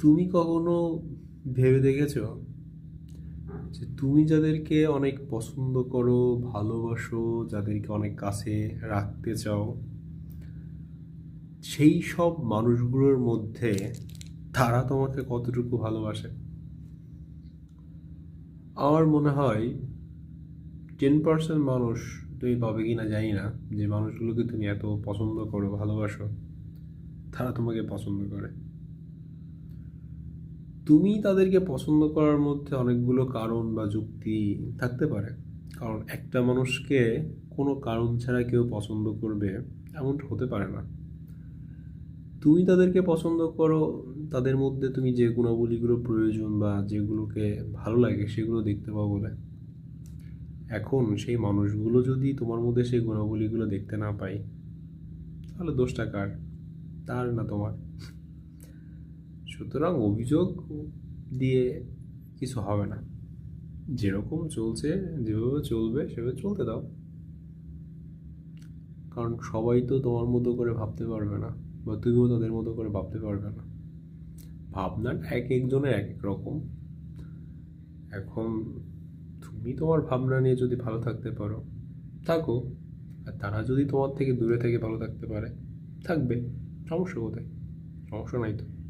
তুমি কখনো ভেবে দেখেছো যে তুমি যাদেরকে অনেক পছন্দ করো, ভালোবাসো, যাদেরকে অনেক কাছে রাখতে চাও, সেই সব মানুষগুলোর মধ্যে তারা তোমাকে কতটুকু ভালোবাসে? আমার মনে হয় 10% মানুষ তুমি পাবে কিনা জানি না, যে মানুষগুলোকে তুমি এত পছন্দ করো, ভালোবাসো, তারা তোমাকে পছন্দ করে। তুমি তাদেরকে পছন্দ করার মধ্যে অনেকগুলো কারণ বা যুক্তি থাকতে পারে। কারণ একটা মানুষকে কোনো কারণ ছাড়া কেউ পছন্দ করবে এমনটা হতে পারে না। তুমি তাদেরকে পছন্দ করো, তাদের মধ্যে তুমি যে গুণাবলীগুলো প্রয়োজন বা যেগুলোকে ভালো লাগে সেগুলো দেখতে পাও বলে। এখন সেই মানুষগুলো যদি তোমার মধ্যে সেই গুণাবলীগুলো দেখতে না পাই, তাহলে দোষটা কার? তার না তোমার? সুতরাং অভিযোগ দিয়ে কিছু হবে না। যেরকম চলছে, যেভাবে চলবে সেভাবে চলতে দাও। কারণ সবাই তো তোমার মতো করে ভাবতে পারবে না, বা তুমিও তাদের মতো করে ভাবতে পারবে না। ভাবনাটা এক একজনের এক এক রকম। এখন তুমি তোমার ভাবনা নিয়ে যদি ভালো থাকতে পারো, থাকো। আর তারা যদি তোমার থেকে দূরে থেকে ভালো থাকতে পারে, থাকবে। সমস্যা কোথায়? সমস্যা নাই তো।